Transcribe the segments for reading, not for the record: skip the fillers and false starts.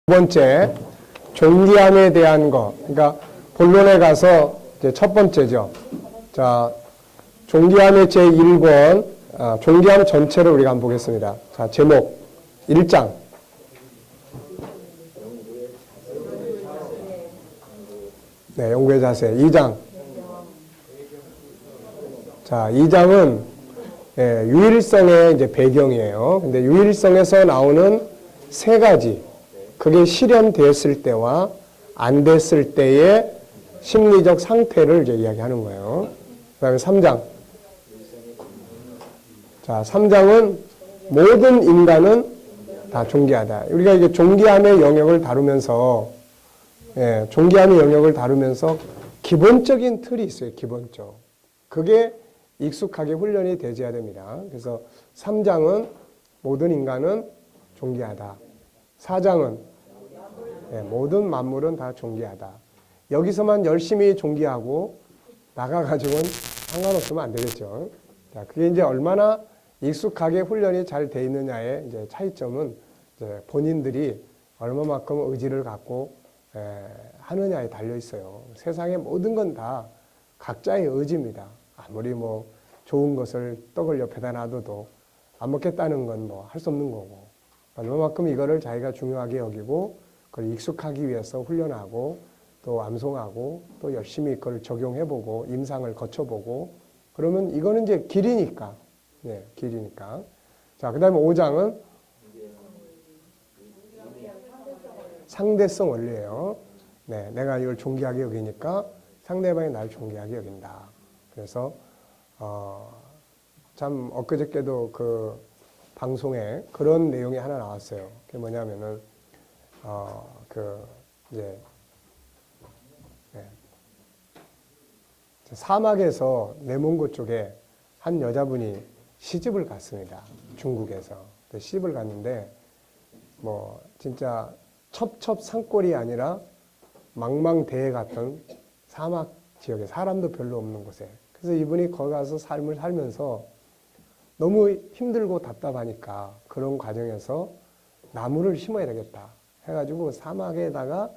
두 번째, 존귀함에 대한 거. 그러니까 본론에 가서 이제 첫 번째죠. 자, 존귀함의 제1권, 존귀함 전체를 우리가 한번 보겠습니다. 자, 제목 1장. 네, 영구의 자세. 2장. 자, 2장은 유일성의 이제 배경이에요. 근데 유일성에서 나오는 세 가지. 그게 실현되었을 때와 안 됐을 때의 심리적 상태를 이제 이야기하는 거예요. 그 다음에 3장. 자, 3장은 모든 인간은 다 존귀하다. 우리가 이게 존귀함의 영역을 다루면서, 존귀함의 영역을 다루면서 기본적인 틀이 있어요. 기본적. 그게 익숙하게 훈련이 되어야 됩니다. 그래서 3장은 모든 인간은 존귀하다. 4장은 모든 만물은 다 존귀하다. 여기서만 열심히 존귀하고 나가가지고는 상관없으면 안 되겠죠. 자, 그게 이제 얼마나 익숙하게 훈련이 잘 돼 있느냐의 이제 차이점은 이제 본인들이 얼마만큼 의지를 갖고 하느냐에 달려 있어요. 세상의 모든 건 다 각자의 의지입니다. 아무리 뭐 좋은 것을 떡을 옆에다 놔둬도 안 먹겠다는 건 뭐 할 수 없는 거고, 얼마만큼 이거를 자기가 중요하게 여기고 그걸 익숙하기 위해서 훈련하고 또 암송하고 또 열심히 그걸 적용해보고 임상을 거쳐보고 그러면 이거는 이제 길이니까. 네, 길이니까. 자, 그 다음에 5장은 상대성 원리예요. 네, 내가 이걸 존귀하게 여기니까 상대방이 날 존귀하게 여긴다. 그래서 참 엊그저께도 그 방송에 그런 내용이 하나 나왔어요. 그게 뭐냐면은 이제 사막에서 내몽고 쪽에 한 여자분이 시집을 갔습니다. 중국에서. 시집을 갔는데 뭐 진짜 첩첩산골이 아니라 망망대해 같은 사막 지역에 사람도 별로 없는 곳에. 그래서 이분이 거기 가서 삶을 살면서 너무 힘들고 답답하니까 그런 과정에서 나무를 심어야 되겠다 해가지고 사막에다가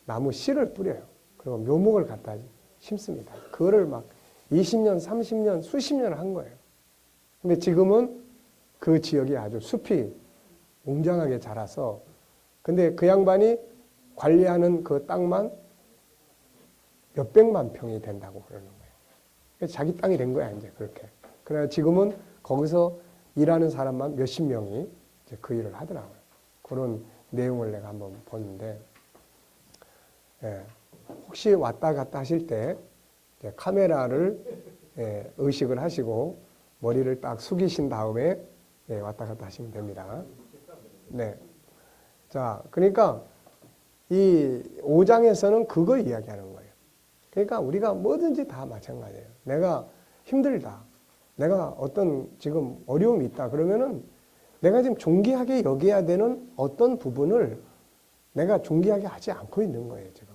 나무 씨를 뿌려요. 그리고 묘목을 갖다 심습니다. 그거를 막 20년, 30년, 수십 년을 한 거예요. 근데 지금은 그 지역이 아주 숲이 웅장하게 자라서 근데 그 양반이 관리하는 그 땅만 몇백만 평이 된다고 그러는 거예요. 자기 땅이 된 거야, 이제 그렇게. 그래 지금은 거기서 일하는 사람만 몇십 명이 이제 그 일을 하더라고요. 그런 내용을 내가 한번 봤는데, 혹시 왔다 갔다 하실 때 카메라를 의식을 하시고 머리를 딱 숙이신 다음에 왔다 갔다 하시면 됩니다. 네. 자, 그러니까 이 5장에서는 그거 이야기하는 거예요. 그러니까 우리가 뭐든지 다 마찬가지예요. 내가 힘들다. 내가 어떤 지금 어려움이 있다. 그러면은 내가 지금 존귀하게 여겨야 되는 어떤 부분을 내가 존귀하게 하지 않고 있는 거예요, 지금.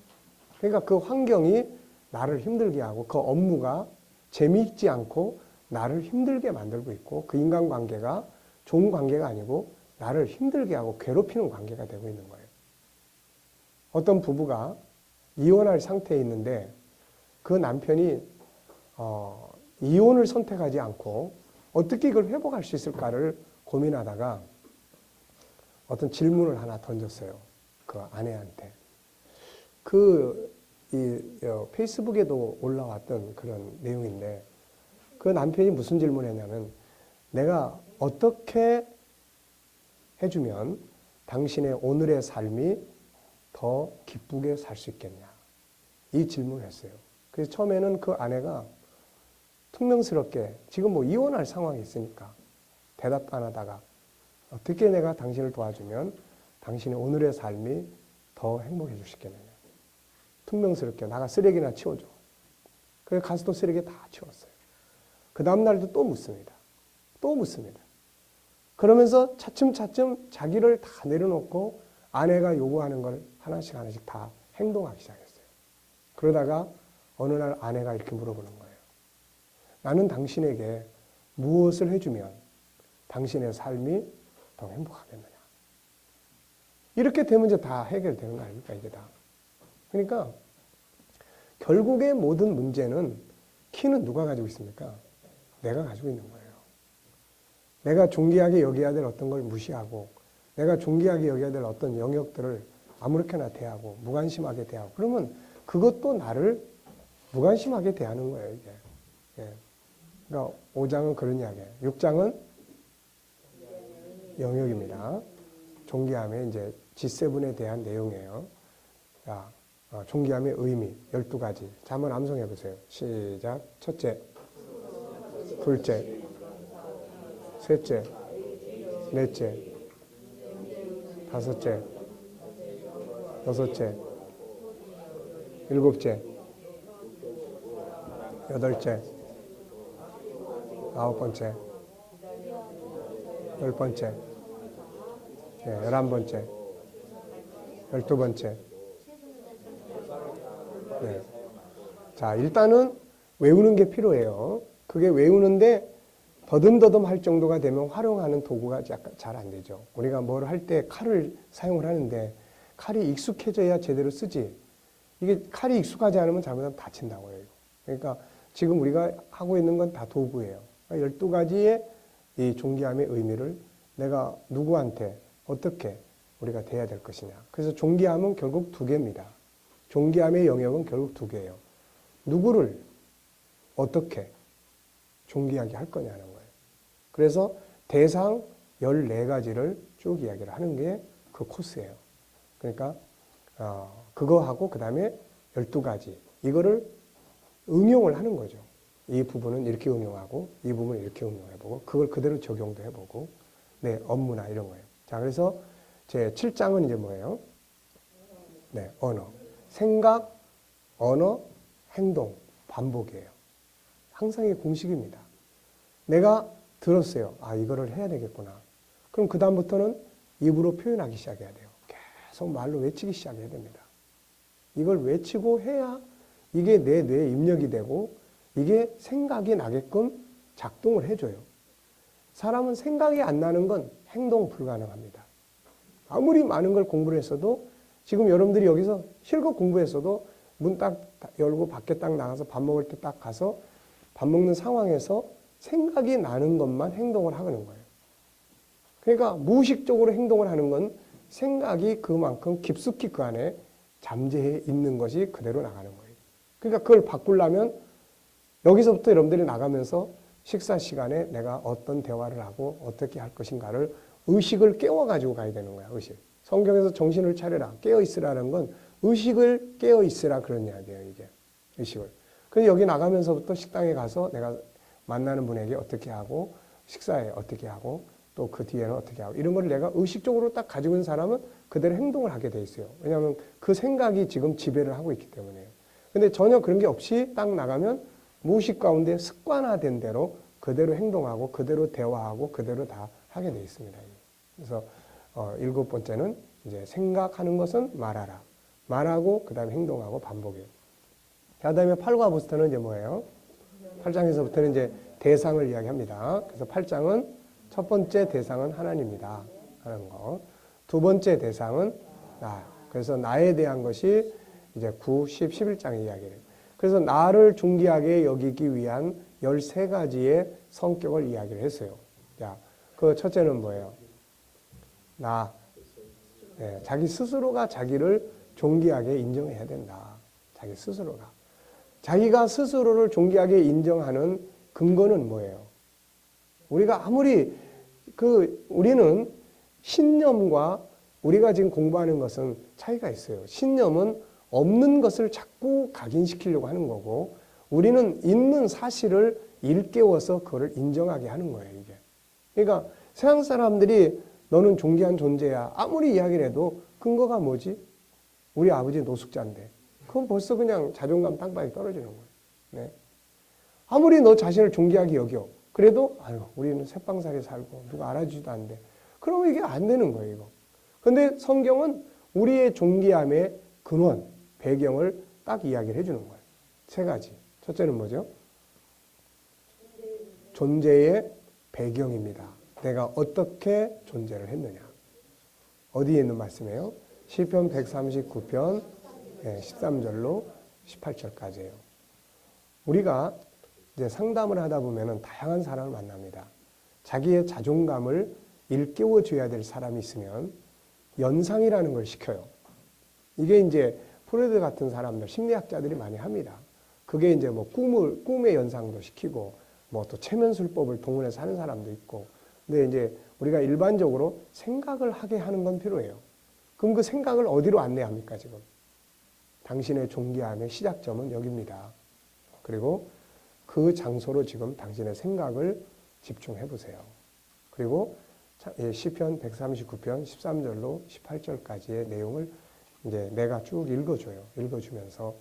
그러니까 그 환경이 나를 힘들게 하고 그 업무가 재미있지 않고 나를 힘들게 만들고 있고 그 인간관계가 좋은 관계가 아니고 나를 힘들게 하고 괴롭히는 관계가 되고 있는 거예요. 어떤 부부가 이혼할 상태에 있는데 그 남편이 이혼을 선택하지 않고 어떻게 이걸 회복할 수 있을까를 고민하다가 어떤 질문을 하나 던졌어요. 그 아내한테. 페이스북에도 올라왔던 그런 내용인데 그 남편이 무슨 질문을 했냐면 내가 어떻게 해주면 당신의 오늘의 삶이 더 기쁘게 살 수 있겠냐. 이 질문을 했어요. 그래서 처음에는 그 아내가 퉁명스럽게 지금 뭐 이혼할 상황이 있으니까 대답도 안 하다가 어떻게 내가 당신을 도와주면 당신의 오늘의 삶이 더 행복해질 수 있겠느냐. 퉁명스럽게 나가 쓰레기나 치워줘. 그래서 가서 또 쓰레기 다 치웠어요. 그 다음날도 또 묻습니다. 또 묻습니다. 그러면서 차츰차츰 자기를 다 내려놓고 아내가 요구하는 걸 하나씩 하나씩 다 행동하기 시작했어요. 그러다가 어느 날 아내가 이렇게 물어보는 거예요. 나는 당신에게 무엇을 해주면 당신의 삶이 더 행복하겠느냐. 이렇게 되면 이제 다 해결되는 거 아닙니까, 이게 다. 그러니까 결국에 모든 문제는 키는 누가 가지고 있습니까? 내가 가지고 있는 거예요. 내가 존귀하게 여겨야 될 어떤 걸 무시하고 내가 존귀하게 여겨야 될 어떤 영역들을 아무렇게나 대하고 무관심하게 대하고 그러면 그것도 나를 무관심하게 대하는 거예요, 이게. 예. 그러니까 5장은 그런 이야기예요. 6장은 영역입니다. 존귀함의 이제 G7에 대한 내용이에요. 자, 존귀함의 의미 12가지. 자, 한번 암송해 보세요. 시작. 첫째, 둘째, 셋째, 넷째, 다섯째, 여섯째, 일곱째, 여덟째, 아홉 번째, 열 번째, 11번째, 12번째. 네. 자, 일단은 외우는 게 필요해요. 그게 외우는데 더듬더듬 할 정도가 되면 활용하는 도구가 약간 잘 안 되죠. 우리가 뭘 할 때 칼을 사용을 하는데 칼이 익숙해져야 제대로 쓰지. 이게 칼이 익숙하지 않으면 잘못하면 다친다고요. 그러니까 지금 우리가 하고 있는 건 다 도구예요. 12가지의 이 존귀함의 의미를 내가 누구한테 어떻게 우리가 대해야 될 것이냐. 그래서 존귀함은 결국 두 개입니다. 존귀함의 영역은 결국 두 개예요. 누구를 어떻게 존귀하게 할 거냐는 거예요. 그래서 대상 14가지를 쭉 이야기를 하는 게 그 코스예요. 그러니까 그거하고 그 다음에 12가지 이거를 응용을 하는 거죠. 이 부분은 이렇게 응용하고 이 부분은 이렇게 응용해보고 그걸 그대로 적용도 해보고 네, 업무나 이런 거예요. 자, 그래서 제 7장은 이제 뭐예요? 네, 언어. 생각, 언어, 행동, 반복이에요. 항상 이 공식입니다. 내가 들었어요. 아, 이거를 해야 되겠구나. 그럼 그 다음부터는 입으로 표현하기 시작해야 돼요. 계속 말로 외치기 시작해야 됩니다. 이걸 외치고 해야 이게 내 뇌에 입력이 되고 이게 생각이 나게끔 작동을 해줘요. 사람은 생각이 안 나는 건 행동 불가능합니다. 아무리 많은 걸 공부를 했어도 지금 여러분들이 여기서 실컷 공부했어도 문 딱 열고 밖에 딱 나가서 밥 먹을 때 딱 가서 밥 먹는 상황에서 생각이 나는 것만 행동을 하는 거예요. 그러니까 무의식적으로 행동을 하는 건 생각이 그만큼 깊숙이 그 안에 잠재해 있는 것이 그대로 나가는 거예요. 그러니까 그걸 바꾸려면 여기서부터 여러분들이 나가면서 식사 시간에 내가 어떤 대화를 하고 어떻게 할 것인가를 의식을 깨워가지고 가야 되는 거야, 의식. 성경에서 정신을 차려라, 깨어있으라는 건 의식을 깨어있으라 그런 이야기예요, 이게. 의식을. 그래서 여기 나가면서부터 식당에 가서 내가 만나는 분에게 어떻게 하고, 식사에 어떻게 하고, 또 그 뒤에는 어떻게 하고, 이런 걸 내가 의식적으로 딱 가지고 있는 사람은 그대로 행동을 하게 돼 있어요. 왜냐하면 그 생각이 지금 지배를 하고 있기 때문에요. 근데 전혀 그런 게 없이 딱 나가면 무의식 가운데 습관화된 대로 그대로 행동하고, 그대로 대화하고, 그대로 다 하게 돼 있습니다. 그래서 7번째는 이제 생각하는 것은 말하라. 말하고, 그 다음에 행동하고, 반복이에요. 그 다음에 8과 9부터는 이제 뭐예요? 8장에서부터는 이제 대상을 이야기합니다. 그래서 8장은 첫 번째 대상은 하나님이다 하는 거. 두 번째 대상은 나. 그래서 나에 대한 것이 이제 9, 10, 11장의 이야기예요. 그래서 나를 존귀하게 여기기 위한 13가지의 성격을 이야기를 했어요. 자, 그 첫째는 뭐예요? 나. 네, 자기 스스로가 자기를 존귀하게 인정해야 된다. 자기 스스로가. 자기가 스스로를 존귀하게 인정하는 근거는 뭐예요? 우리가 아무리 우리는 신념과 우리가 지금 공부하는 것은 차이가 있어요. 신념은 없는 것을 자꾸 각인시키려고 하는 거고, 우리는 있는 사실을 일깨워서 그걸 인정하게 하는 거예요, 이게. 그러니까 세상 사람들이 너는 존귀한 존재야. 아무리 이야기를 해도 근거가 뭐지? 우리 아버지 노숙자인데. 그건 벌써 그냥 자존감 땅바닥에 떨어지는 거예요. 네. 아무리 너 자신을 존귀하게 여겨. 그래도 아유, 우리는 새빵살이 살고 누가 알아주지도 않는데. 그러면 이게 안 되는 거예요, 이거. 근데 성경은 우리의 존귀함의 근원, 배경을 딱 이야기를 해주는 거예요. 3가지. 첫째는 뭐죠? 존재의 배경입니다. 내가 어떻게 존재를 했느냐. 어디에 있는 말씀이에요? 시편 139편 13절로 18절까지예요. 우리가 이제 상담을 하다 보면은 다양한 사람을 만납니다. 자기의 자존감을 일깨워 줘야 될 사람이 있으면 연상이라는 걸 시켜요. 이게 이제 프로이드 같은 사람들, 심리학자들이 많이 합니다. 그게 이제 뭐 꿈의 연상도 시키고 뭐 또 체면술법을 동원해서 하는 사람도 있고. 근데 이제 우리가 일반적으로 생각을 하게 하는 건 필요해요. 그럼 그 생각을 어디로 안내합니까, 지금? 당신의 존귀함의 시작점은 여기입니다. 그리고 그 장소로 지금 당신의 생각을 집중해 보세요. 그리고 시편 139편 13절로 18절까지의 내용을 이제 내가 쭉 읽어줘요. 읽어주면서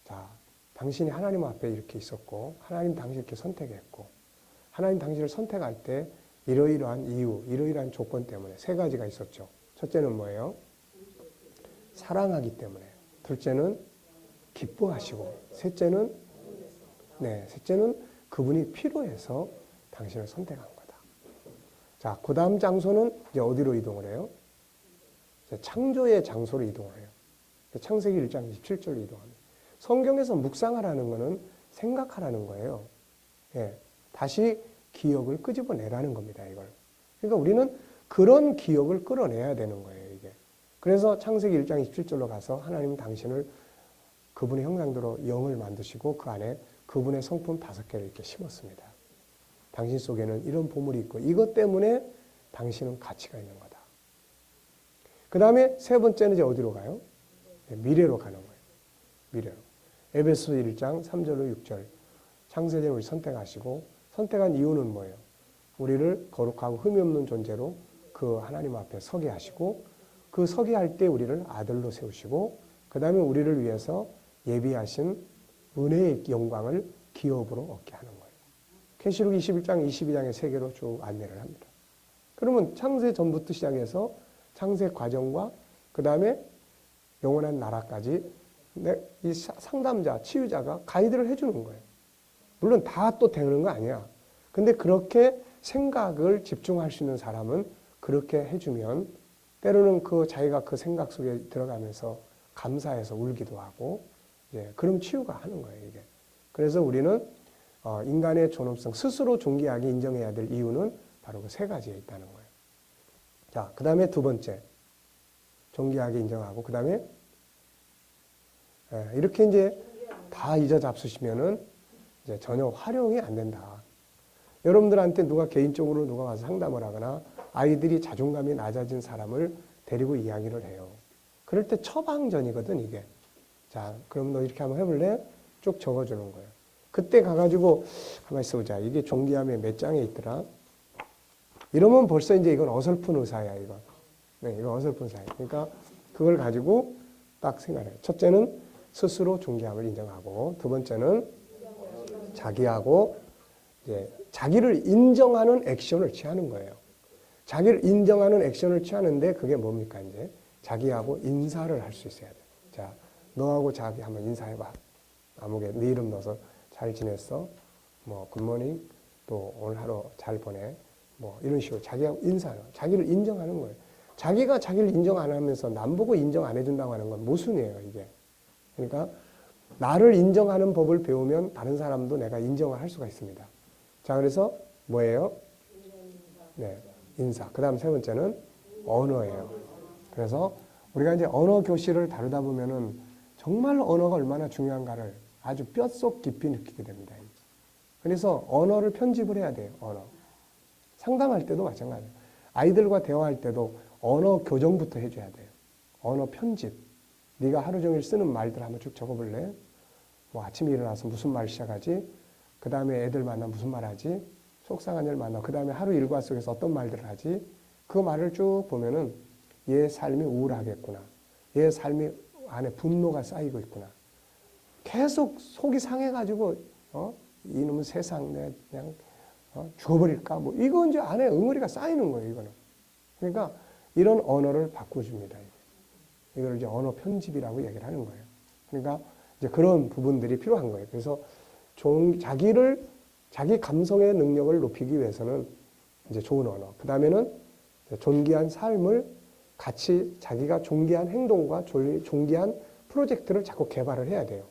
자, 당신이 하나님 앞에 이렇게 있었고 하나님 당신을 이렇게 선택했고 하나님 당신을 선택할 때 이러이러한 이유, 이러이러한 조건 때문에 세 가지가 있었죠. 첫째는 뭐예요? 사랑하기 때문에. 둘째는 기뻐하시고 셋째는 그분이 필요해서 당신을 선택한 거다. 자, 그 다음 장소는 이제 어디로 이동을 해요? 창조의 장소로 이동을 해요. 창세기 1장 27절로 이동합니다. 성경에서 묵상하라는 것은 생각하라는 거예요. 다시 기억을 끄집어내라는 겁니다, 이걸. 그러니까 우리는 그런 기억을 끌어내야 되는 거예요, 이게. 그래서 창세기 1장 27절로 가서 하나님은 당신을 그분의 형상대로 영을 만드시고 그 안에 그분의 성품 5개를 이렇게 심었습니다. 당신 속에는 이런 보물이 있고 이것 때문에 당신은 가치가 있는 거다. 그 다음에 세 번째는 이제 어디로 가요? 미래로 가는 거예요. 미래로. 에베소 1장 3절로 6절. 창세전에 우리 선택하시고 선택한 이유는 뭐예요? 우리를 거룩하고 흠이 없는 존재로 그 하나님 앞에 서게 하시고 그 서게 할 때 우리를 아들로 세우시고 그 다음에 우리를 위해서 예비하신 은혜의 영광을 기업으로 얻게 하는 거예요. 계시록 21장, 22장의 세계로 쭉 안내를 합니다. 그러면 창세 전부터 시작해서 창세 과정과 그 다음에 영원한 나라까지 이 상담자, 치유자가 가이드를 해주는 거예요. 물론 다 또 되는 거 아니야. 근데 그렇게 생각을 집중할 수 있는 사람은 그렇게 해주면 때로는 자기가 그 생각 속에 들어가면서 감사해서 울기도 하고 그럼 치유가 하는 거예요, 이게. 그래서 우리는 인간의 존엄성, 스스로 존귀하게 인정해야 될 이유는 바로 그 세 가지에 있다는 거예요. 자, 그 다음에 두 번째. 존귀하게 인정하고, 그 다음에 이렇게 이제 다 잊어잡수시면은 이제 전혀 활용이 안 된다. 여러분들한테 개인적으로 누가 와서 상담을 하거나 아이들이 자존감이 낮아진 사람을 데리고 이야기를 해요. 그럴 때 처방전이거든, 이게. 자, 그럼 너 이렇게 한번 해볼래? 쭉 적어주는 거예요. 그때 가가지고 가만히 있어보자. 이게 존귀함의 몇 장에 있더라? 이러면 벌써 이제 이건 어설픈 의사야, 이건. 이건 어설픈 의사야. 그러니까 그걸 가지고 딱 생각해요. 첫째는 스스로 존귀함을 인정하고, 두 번째는 자기하고 자기를 인정하는 액션을 취하는 거예요. 자기를 인정하는 액션을 취하는데 그게 뭡니까, 이제? 자기하고 인사를 할 수 있어야 돼. 자, 너하고 자기 한번 인사해봐. 아무개 네 이름 넣어서 잘 지냈어? 뭐 굿모닝. 또 오늘 하루 잘 보내. 뭐 이런 식으로 자기하고 인사하는 거예요. 자기를 인정하는 거예요. 자기가 자기를 인정 안 하면서 남 보고 인정 안 해준다고 하는 건 모순이에요, 이게. 그러니까 나를 인정하는 법을 배우면 다른 사람도 내가 인정을 할 수가 있습니다. 자, 그래서 뭐예요? 인사. 그 다음 세 번째는 언어예요. 그래서 우리가 이제 언어 교실을 다루다 보면은 정말 언어가 얼마나 중요한가를 아주 뼛속 깊이 느끼게 됩니다. 그래서 언어를 편집을 해야 돼요, 언어. 상담할 때도 마찬가지예요. 아이들과 대화할 때도 언어 교정부터 해줘야 돼요. 언어 편집. 네가 하루 종일 쓰는 말들 한번 쭉 적어볼래? 뭐 아침에 일어나서 무슨 말 시작하지? 그 다음에 애들 만나 무슨 말 하지? 속상한 일 만나. 그 다음에 하루 일과 속에서 어떤 말들을 하지? 그 말을 쭉 보면은 얘 삶이 우울하겠구나. 얘 삶이 안에 분노가 쌓이고 있구나. 계속 속이 상해가지고 이놈은 세상 내 그냥 죽어버릴까? 뭐 이거 이제 안에 응어리가 쌓이는 거예요, 이거는. 그러니까 이런 언어를 바꿔줍니다. 이걸 이제 언어 편집이라고 얘기를 하는 거예요. 그러니까 이제 그런 부분들이 필요한 거예요. 그래서 자기 감성의 능력을 높이기 위해서는 이제 좋은 언어. 그 다음에는 존귀한 삶을 같이 자기가 존귀한 행동과 존귀한 프로젝트를 자꾸 개발을 해야 돼요.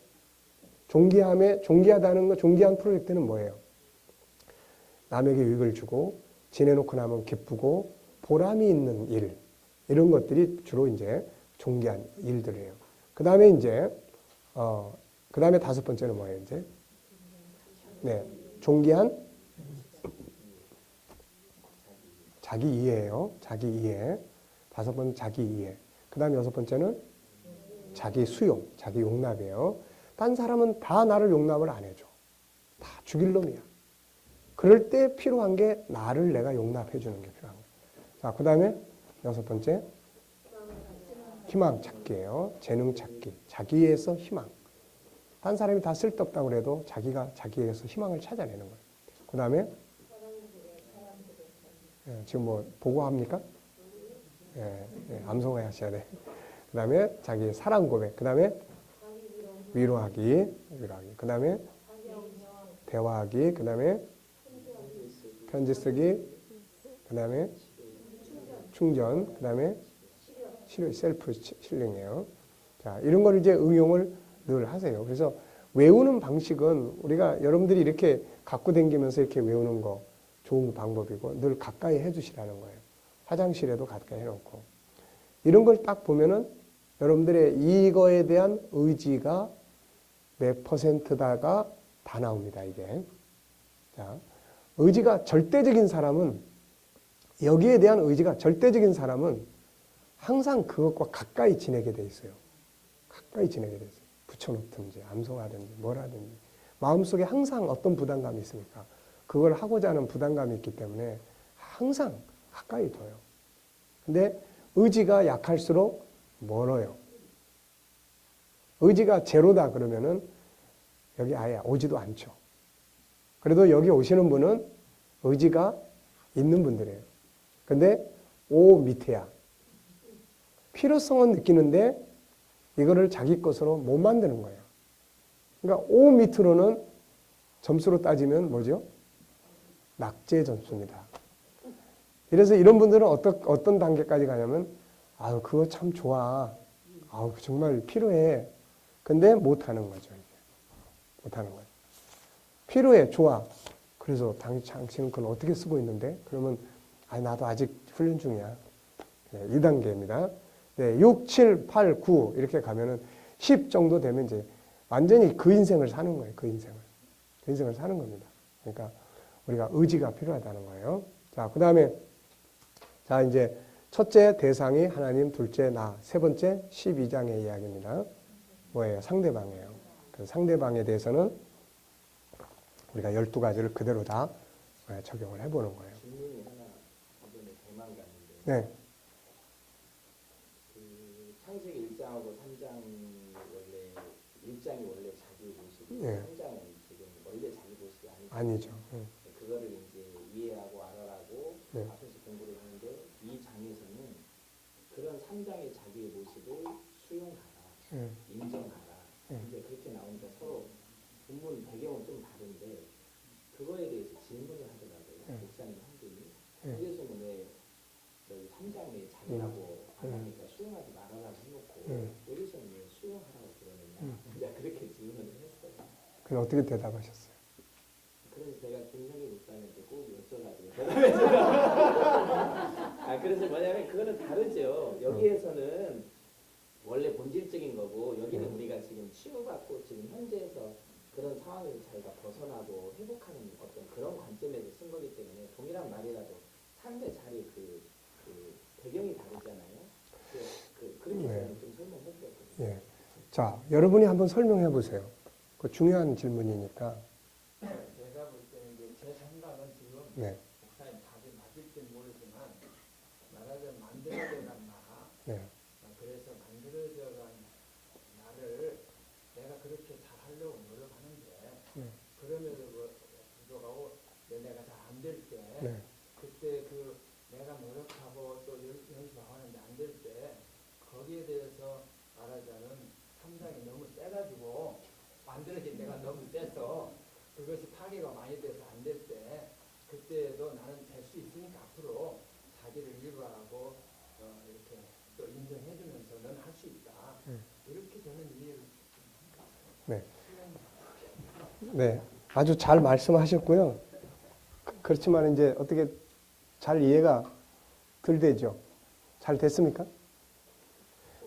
존귀하다는 거, 존귀한 프로젝트는 뭐예요? 남에게 유익을 주고 지내놓고 나면 기쁘고 보람이 있는 일, 이런 것들이 주로 이제 존귀한 일들이에요. 그 다음에 이제 그 다음에 다섯 번째는 뭐예요? 이제 네, 존귀한 자기 이해예요. 자기 이해. 다섯 번째는 자기 이해. 그 다음에 여섯 번째는 자기 수용, 자기 용납이에요. 딴 사람은 다 나를 용납을 안 해줘. 다 죽일 놈이야. 그럴 때 필요한 게 나를 내가 용납해 주는 게 필요한 거예요. 자, 그 다음에 여섯 번째 희망 찾기예요. 재능 찾기. 자기에서 희망. 딴 사람이 다 쓸데없다고 그래도 자기가 자기에서 희망을 찾아내는 거예요. 그 다음에 지금 뭐 보고합니까? 암송해 하셔야 돼. 그 다음에 자기 사랑 고백. 그 다음에 위로하기. 그 다음에 대화하기. 그 다음에 편지 쓰기. 그 다음에 충전. 그 다음에 셀프 힐링이에요. 자, 이런 걸 이제 응용을 늘 하세요. 그래서 외우는 방식은 우리가 여러분들이 이렇게 갖고 다니면서 이렇게 외우는 거 좋은 방법이고 늘 가까이 해주시라는 거예요. 화장실에도 가까이 해놓고. 이런 걸 딱 보면은 여러분들의 이거에 대한 의지가 몇 %다가 다 나옵니다, 이게. 자, 의지가 절대적인 사람은, 여기에 대한 의지가 절대적인 사람은 항상 그것과 가까이 지내게 돼 있어요. 가까이 지내게 돼 있어요. 붙여놓든지, 암송하든지, 뭘 하든지. 마음속에 항상 어떤 부담감이 있으니까 그걸 하고자 하는 부담감이 있기 때문에 항상 가까이 둬요. 근데 의지가 약할수록 멀어요. 의지가 제로다 그러면은 여기 아예 오지도 않죠. 그래도 여기 오시는 분은 의지가 있는 분들이에요. 근데 오 밑에야. 필요성은 느끼는데 이거를 자기 것으로 못 만드는 거예요. 그러니까 오 밑으로는 점수로 따지면 뭐죠? 낙제 점수입니다. 그래서 이런 분들은 어떤 단계까지 가냐면, 아유, 그거 참 좋아. 아유, 정말 필요해. 근데 못하는 거죠. 못하는 거예요. 필요해, 좋아. 그래서 당신은 그걸 어떻게 쓰고 있는데? 그러면, 나도 아직 훈련 중이야. 네, 2단계입니다. 네, 6, 7, 8, 9 이렇게 가면은 10 정도 되면 이제 완전히 그 인생을 사는 거예요. 그 인생을. 그 인생을 사는 겁니다. 그러니까 우리가 의지가 필요하다는 거예요. 자, 그 다음에 자, 이제 첫째 대상이 하나님, 둘째 나, 세 번째 12장의 이야기입니다. 뭐예요? 상대방이에요. 그 상대방에 대해서는 우리가 12가지를 그대로 다 적용을 해보는 거예요. 질문이 하나 이번에 대만 갔는데 네. 그 창세기 1장하고 3장 원래 1장이 원래 자기 모습이고 네. 3장은 지금 원래 자기 모습이 아니죠. 그거를 이제 이해하고 알아라고 네. 앞에서 공부를 하는데 이 장에서는 그런 3장의 자기의 모습을 수용하라, 인정하라. 이제 그렇게 나오니까 서로 본문 배경은 좀 다른데 그거에 대해서 질문을 하더라고요. 목사님 한 분이. 그래서는 왜 여기 3장에 자기라고 안 하니까 수용하지 말아라고 해놓고 여기서는 왜 수용하라고 그러느냐. 이제 그렇게 질문을 했어요. 그래서 어떻게 대답하셨어요? 그래서 제가 김성희 목사님한테 꼭 여쭤가지고 그래서 뭐냐면 그거는 다르죠. 여기에서는 원래 본질적인 거고 여기는 우리가 지금 치유받고 지금 현재에서 그런 상황에서 자기가 벗어나고 회복하는 어떤 그런 관점에서 쓴 거기 때문에 동일한 말이라도 삶의 자리 그 배경이 다르잖아요. 그렇게 저는 좀 설명해 드렸거든요. 예. 자, 여러분이 한번 설명해 보세요. 그 중요한 질문이니까. 제가 볼 때는 이제 제 생각은 지금 네. 목사님 답이 맞을지 모르지만 말하자면 만들어져간 나 네. 그래서 만들어져간 나를 내가 그렇게 잘 하려고 노력하는데 그럼에도 불구하고 내가 잘 안 될 때 네. 그때 그 내가 노력하고 또 연습하는데 안 될 때 거기에 대해서 말하자면 3장이 너무 세가지고 만들어진 내가 너무 세서 그것이 파괴가 많이 돼서 안 될 때 그때도 네. 네. 아주 잘 말씀하셨고요. 그렇지만 이제 어떻게 잘 이해가 덜 되죠? 잘 됐습니까?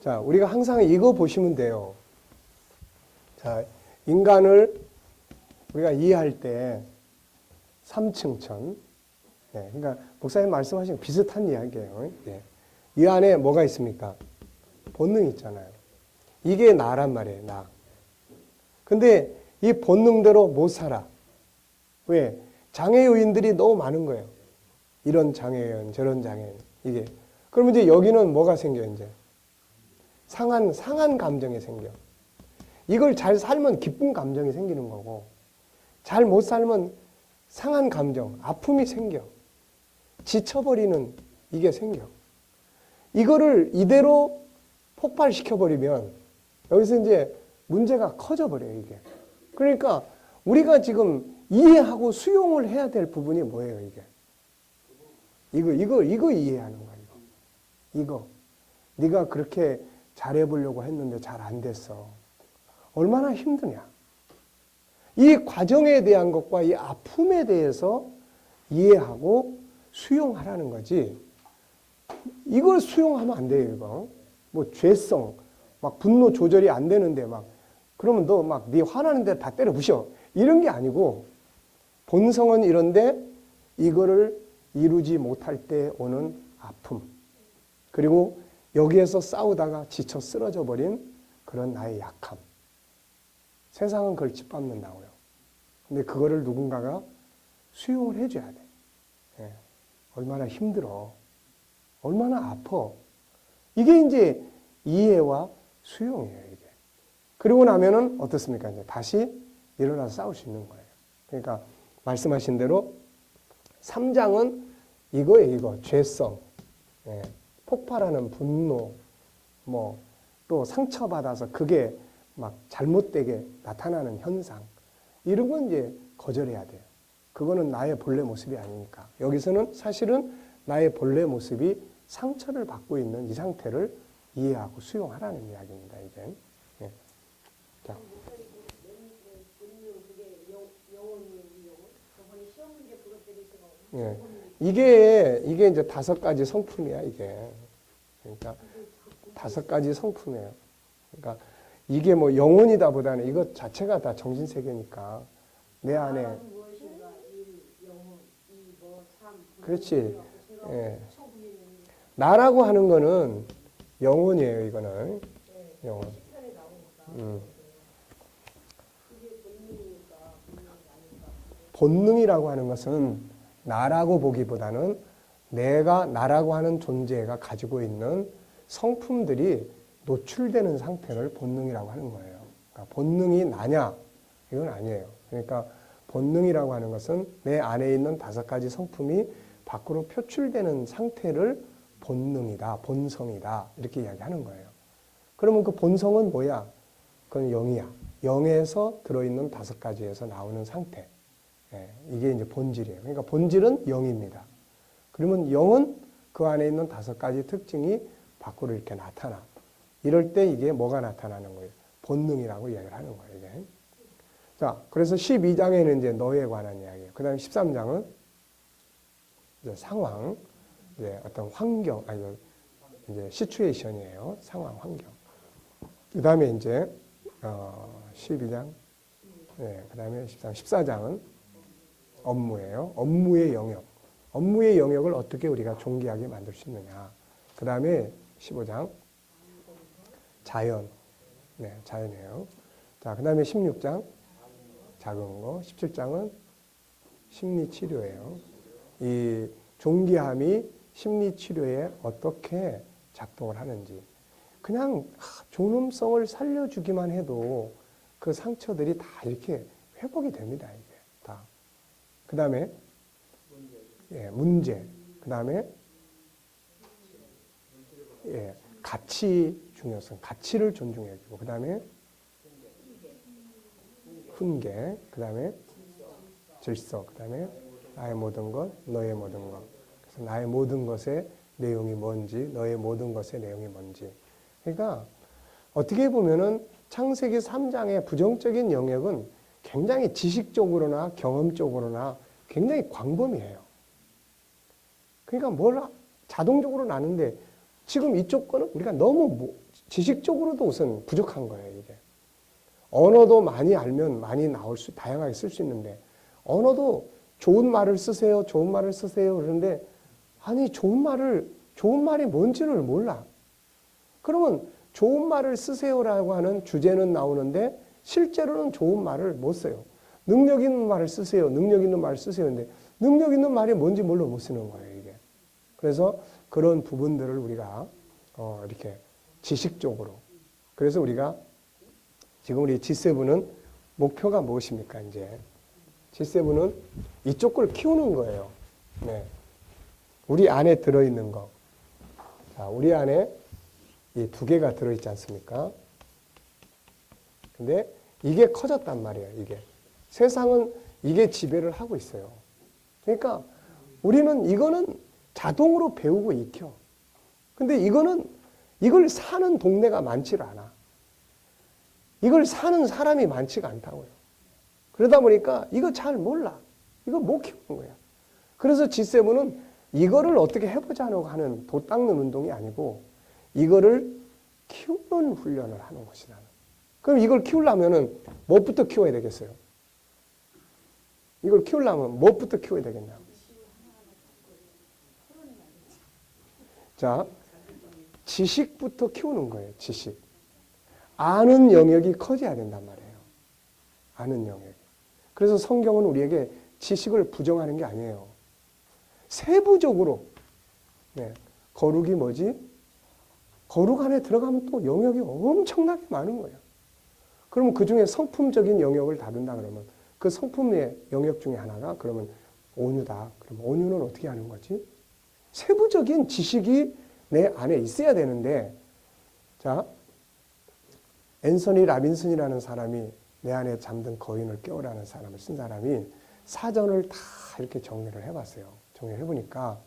자, 우리가 항상 이거 보시면 돼요. 자, 인간을 우리가 이해할 때 삼층천. 네, 그러니까 목사님 말씀하신 비슷한 이야기예요. 네. 이 안에 뭐가 있습니까? 본능 있잖아요. 이게 나란 말이에요, 나. 근데 이 본능대로 못 살아. 왜? 장애요인들이 너무 많은 거예요. 이런 장애요인, 저런 장애요인. 이게. 그러면 이제 여기는 뭐가 생겨요, 이제? 상한 감정이 생겨. 이걸 잘 살면 기쁜 감정이 생기는 거고, 잘 못 살면 상한 감정, 아픔이 생겨. 지쳐버리는 이게 생겨. 이거를 이대로 폭발시켜버리면 여기서 이제 문제가 커져버려요, 이게. 그러니까 우리가 지금 이해하고 수용을 해야 될 부분이 뭐예요, 이게? 이거 이해하는 거야, 이거. 네가 그렇게 잘해보려고 했는데 잘 안 됐어. 얼마나 힘드냐. 이 과정에 대한 것과 이 아픔에 대해서 이해하고 수용하라는 거지. 이걸 수용하면 안 돼요, 이거. 뭐 죄성, 막 분노 조절이 안 되는데 막 그러면 너 막 네 화나는 데 다 때려 부셔. 이런 게 아니고 본성은 이런데 이거를 이루지 못할 때 오는 아픔. 그리고 여기에서 싸우다가 지쳐 쓰러져 버린 그런 나의 약함. 세상은 그걸 짓밟는다고요. 근데 그거를 누군가가 수용을 해줘야 돼. 예. 얼마나 힘들어. 얼마나 아파. 이게 이제 이해와 수용이에요, 이게. 그리고 나면은 어떻습니까? 이제 다시 일어나서 싸울 수 있는 거예요. 그러니까 말씀하신 대로 3장은 이거예요, 이거. 죄성. 예. 폭발하는 분노. 뭐, 또 상처받아서 그게 막 잘못되게 나타나는 현상. 이런 건 이제 거절해야 돼요. 그거는 나의 본래 모습이 아니니까. 여기서는 사실은 나의 본래 모습이 상처를 받고 있는 이 상태를 이해하고 수용하라는 이야기입니다, 이제. 예. 자. 예. 이게 이제 5가지 성품이야, 이게. 그러니까 5가지 성품이에요. 그러니까 이게 뭐 영혼이다 보다는 이것 자체가 다 정신세계니까 내 안에. 그렇지. 예. 나라고 하는 거는 영혼이에요, 이거는. 영혼. 본능이라고 하는 것은 나라고 보기보다는 내가 나라고 하는 존재가 가지고 있는 성품들이 노출되는 상태를 본능이라고 하는 거예요. 그러니까 본능이 나냐? 이건 아니에요. 그러니까 본능이라고 하는 것은 내 안에 있는 5가지 성품이 밖으로 표출되는 상태를 본능이다, 본성이다 이렇게 이야기하는 거예요. 그러면 그 본성은 뭐야? 그건 영이야. 영에서 들어있는 5가지에서 나오는 상태. 예, 이게 이제 본질이에요. 그러니까 본질은 영입니다. 그러면 영은 그 안에 있는 5가지 특징이 밖으로 이렇게 나타나. 이럴 때 이게 뭐가 나타나는 거예요? 본능이라고 이야기를 하는 거예요, 이게. 자, 그래서 12장에는 이제 너에 관한 이야기예요. 그 다음에 13장은 이제 상황, 이제 어떤 환경, 아니, 이제 시츄에이션이에요. 상황, 환경. 그 다음에 이제, 12장, 네, 그 다음에 13, 14장은 업무예요. 업무의 영역. 업무의 영역을 어떻게 우리가 존귀하게 만들 수 있느냐. 그 다음에 15장, 자연. 네, 자연이에요. 자, 그 다음에 16장, 작은 거. 17장은 심리치료예요. 이 존귀함이 심리치료에 어떻게 작동을 하는지. 그냥 존엄성을 살려주기만 해도 그 상처들이 다 이렇게 회복이 됩니다. 이게 다. 그 다음에 문제. 그 다음에 가치 중요성. 가치를 존중해주고. 그 다음에 훈계. 그 다음에 질서. 그 다음에 나의 모든 것, 너의 모든 것. 그래서 나의 모든 것의 내용이 뭔지, 너의 모든 것의 내용이 뭔지. 그러니까 어떻게 보면은 창세기 3장의 부정적인 영역은 굉장히 지식적으로나 경험적으로나 굉장히 광범위해요. 그러니까 뭘 자동적으로 나는데 지금 이쪽 거는 우리가 너무 지식적으로도 우선 부족한 거예요, 이게. 언어도 많이 알면 많이 나올 수, 다양하게 쓸 수 있는데, 언어도 좋은 말을 쓰세요, 좋은 말을 쓰세요. 그러는데, 아니, 좋은 말이 뭔지를 몰라. 그러면 좋은 말을 쓰세요라고 하는 주제는 나오는데, 실제로는 좋은 말을 못 써요. 능력 있는 말을 쓰세요, 능력 있는 말을 쓰세요. 근데, 능력 있는 말이 뭔지 몰라 못 쓰는 거예요, 이게. 그래서 그런 부분들을 우리가, 이렇게 지식적으로. 그래서 우리가 지금 우리 G7은 목표가 무엇입니까, 이제? G7은 이쪽 걸 키우는 거예요. 네. 우리 안에 들어있는 거. 자, 우리 안에 이 두 개가 들어있지 않습니까? 근데 이게 커졌단 말이에요, 이게. 세상은 이게 지배를 하고 있어요. 그러니까 우리는 이거는 자동으로 배우고 익혀. 근데 이걸 사는 동네가 많지를 않아. 이걸 사는 사람이 많지가 않다고요. 그러다 보니까 이거 잘 몰라. 이거 못 키우는 거야. 그래서 G7은 이거를 어떻게 해보자고 하는 도 닦는 운동이 아니고 이거를 키우는 훈련을 하는 것이다. 그럼 이걸 키우려면은 무엇부터 키워야 되겠어요? 이걸 키우려면 무엇부터 키워야 되겠냐고. 자, 지식부터 키우는 거예요. 지식. 아는 영역이 커져야 된단 말이에요. 아는 영역이. 그래서 성경은 우리에게 지식을 부정하는 게 아니에요. 세부적으로. 네. 거룩이 뭐지? 거룩 안에 들어가면 또 영역이 엄청나게 많은 거예요. 그러면 그 중에 성품적인 영역을 다룬다 그러면 그 성품의 영역 중에 하나가 그러면 온유다. 그러면 온유는 어떻게 하는 거지? 세부적인 지식이 내 안에 있어야 되는데, 자, 앤서니 라빈슨이라는 사람이 내 안에 잠든 거인을 깨우라는 사람을 쓴 사람이 사전을 다 이렇게 정리를 해봤어요. 정리를 해보니까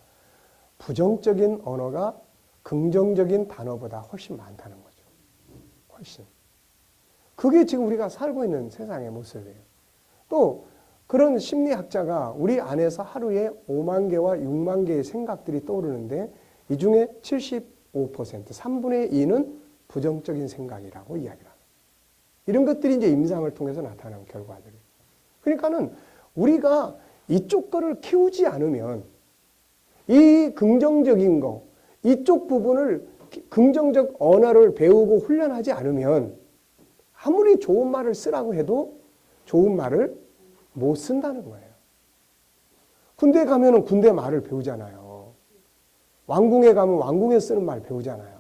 부정적인 언어가 긍정적인 단어보다 훨씬 많다는 거죠. 훨씬. 그게 지금 우리가 살고 있는 세상의 모습이에요. 또 그런 심리학자가 우리 안에서 하루에 5만 개와 6만 개의 생각들이 떠오르는데 이 중에 75%, 3분의 2는 부정적인 생각이라고 이야기를 합니다. 이런 것들이 이제 임상을 통해서 나타나는 결과들이에요. 그러니까는 우리가 이쪽 거를 키우지 않으면 이 긍정적인 거, 이쪽 부분을 긍정적 언어를 배우고 훈련하지 않으면 아무리 좋은 말을 쓰라고 해도 좋은 말을 못 쓴다는 거예요. 군대 가면은 군대 말을 배우잖아요. 왕궁에 가면 왕궁에 쓰는 말 배우잖아요.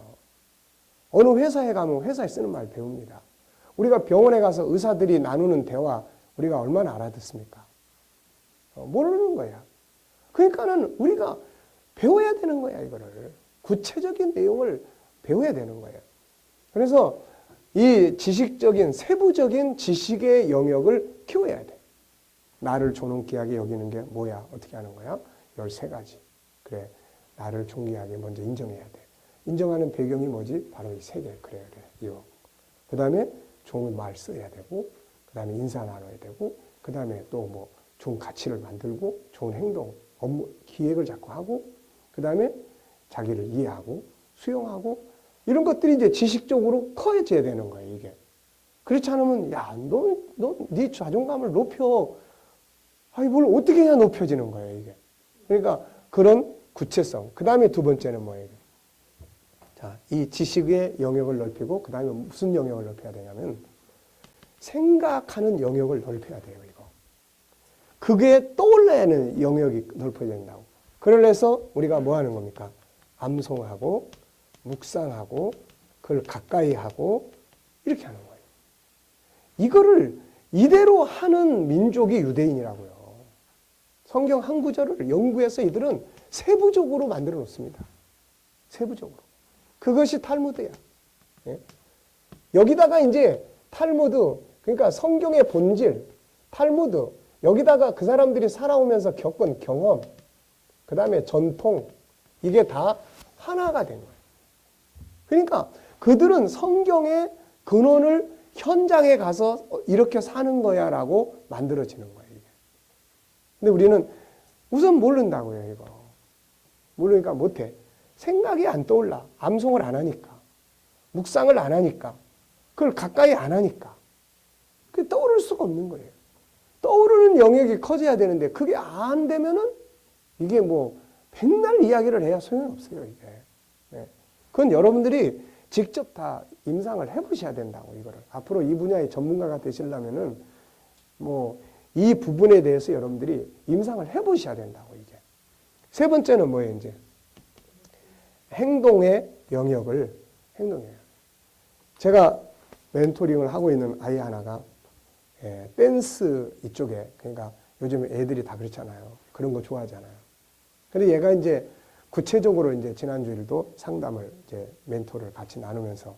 어느 회사에 가면 회사에 쓰는 말 배웁니다. 우리가 병원에 가서 의사들이 나누는 대화 우리가 얼마나 알아듣습니까? 모르는 거야. 그러니까는 우리가 배워야 되는 거야, 이거를. 구체적인 내용을 배워야 되는 거예요. 그래서 이 지식적인, 세부적인 지식의 영역을 키워야 돼. 나를 존귀하게 여기는 게 뭐야? 어떻게 하는 거야? 13가지. 그래, 나를 존귀하게 먼저 인정해야 돼. 인정하는 배경이 뭐지? 바로 이 세 개. 그래. 이거. 그 다음에 좋은 말 써야 되고, 그 다음에 인사 나눠야 되고, 그 다음에 또 뭐 좋은 가치를 만들고, 좋은 행동, 업무, 기획을 자꾸 하고, 그 다음에 자기를 이해하고, 수용하고, 이런 것들이 이제 지식적으로 커져야 되는 거예요, 이게. 그렇지 않으면, 야, 네 자존감을 높여. 아니, 뭘 어떻게 해야 높여지는 거예요, 이게. 그러니까 그런 구체성. 그 다음에 두 번째는 뭐예요? 자, 이 지식의 영역을 넓히고, 그 다음에 무슨 영역을 넓혀야 되냐면, 생각하는 영역을 넓혀야 돼요, 이거. 그게 떠올라야하는 영역이 넓혀야 된다고. 그래서 우리가 뭐 하는 겁니까? 암송하고, 묵상하고, 그걸 가까이 하고, 이렇게 하는 거예요. 이거를 이대로 하는 민족이 유대인이라고요. 성경 한 구절을 연구해서 이들은 세부적으로 만들어 놓습니다. 세부적으로. 그것이 탈무드야. 예? 여기다가 이제 탈무드, 그러니까 성경의 본질, 탈무드, 여기다가 그 사람들이 살아오면서 겪은 경험, 그 다음에 전통, 이게 다 하나가 된 거예요. 그러니까 그들은 성경의 근원을 현장에 가서 이렇게 사는 거야 라고 만들어지는 거예요. 이게. 근데 우리는 우선 모른다고요. 이거. 모르니까 못해. 생각이 안 떠올라. 암송을 안 하니까. 묵상을 안 하니까. 그걸 가까이 안 하니까. 그게 떠오를 수가 없는 거예요. 떠오르는 영역이 커져야 되는데 그게 안 되면은 이게 뭐 백날 이야기를 해야 소용없어요. 이게. 네. 그건 여러분들이 직접 다 임상을 해보셔야 된다고 이거를. 앞으로 이 분야의 전문가가 되시려면은 뭐 이 부분에 대해서 여러분들이 임상을 해보셔야 된다고 이게. 세 번째는 뭐예요 이제? 행동의 영역을 행동이에요. 제가 멘토링을 하고 있는 아이 하나가 댄스 이쪽에 그러니까 요즘 애들이 다 그렇잖아요. 그런 거 좋아하잖아요. 근데 얘가 이제 구체적으로 이제 지난주일도 상담을 이제 멘토를 같이 나누면서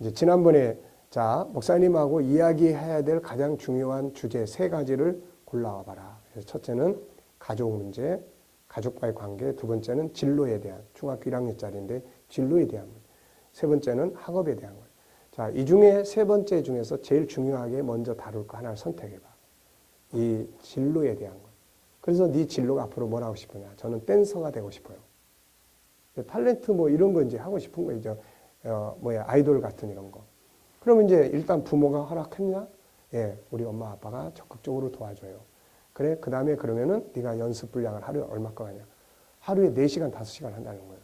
이제 지난번에 자 목사님하고 이야기해야 될 가장 중요한 주제 3가지를 골라와 봐라. 그래서 첫째는 가족 문제, 가족과의 관계, 두 번째는 진로에 대한 중학교 1학년짜리인데 진로에 대한 문제, 세 번째는 학업에 대한 거예요. 자, 이 중에 세 번째 중에서 제일 중요하게 먼저 다룰 거 하나를 선택해봐. 이 진로에 대한 거. 그래서 네 진로가 앞으로 뭘 하고 싶으냐? 저는 댄서가 되고 싶어요. 탤런트 뭐 이런 거 이제 하고 싶은 거죠. 아이돌 같은 이런 거. 그러면 이제 일단 부모가 허락했냐? 예, 우리 엄마 아빠가 적극적으로 도와줘요. 그래, 그 다음에 그러면은 네가 연습 분량을 하루에 얼마큼 하냐? 하루에 4시간, 5시간 한다는 거예요.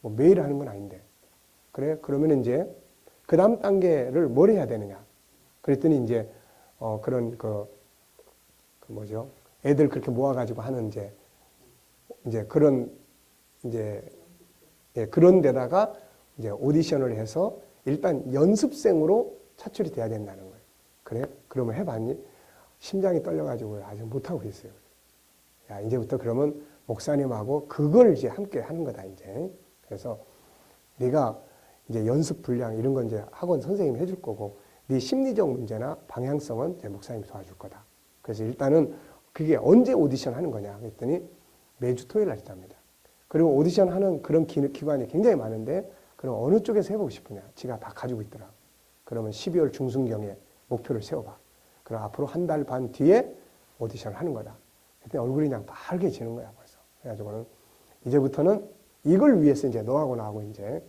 뭐 매일 하는 건 아닌데. 그래, 그러면 이제 그 다음 단계를 뭘 해야 되느냐? 그랬더니 이제 그런 그 뭐죠? 애들 그렇게 모아가지고 하는 이제 그런 이제 그런 데다가 이제 오디션을 해서 일단 연습생으로 차출이 돼야 된다는 거예요. 그래? 그러면 해봤니? 심장이 떨려가지고 아직 못하고 있어요. 야, 이제부터 그러면 목사님하고 그걸 이제 함께 하는 거다, 이제. 그래서 네가 이제 연습 분량 이런 건 이제 학원 선생님이 해줄 거고, 네 심리적 문제나 방향성은 이제 목사님이 도와줄 거다. 그래서 일단은 그게 언제 오디션 하는 거냐? 그랬더니 매주 토요일 날 있답니다. 그리고 오디션 하는 그런 기관이 굉장히 많은데, 그럼 어느 쪽에서 해보고 싶으냐? 지가 다 가지고 있더라. 그러면 12월 중순경에 목표를 세워봐. 그럼 앞으로 한 달 반 뒤에 오디션을 하는 거다. 그때 얼굴이 그냥 빨개지는 거야, 벌써. 그래가지고는 이제부터는 이걸 위해서 이제 너하고 나하고 이제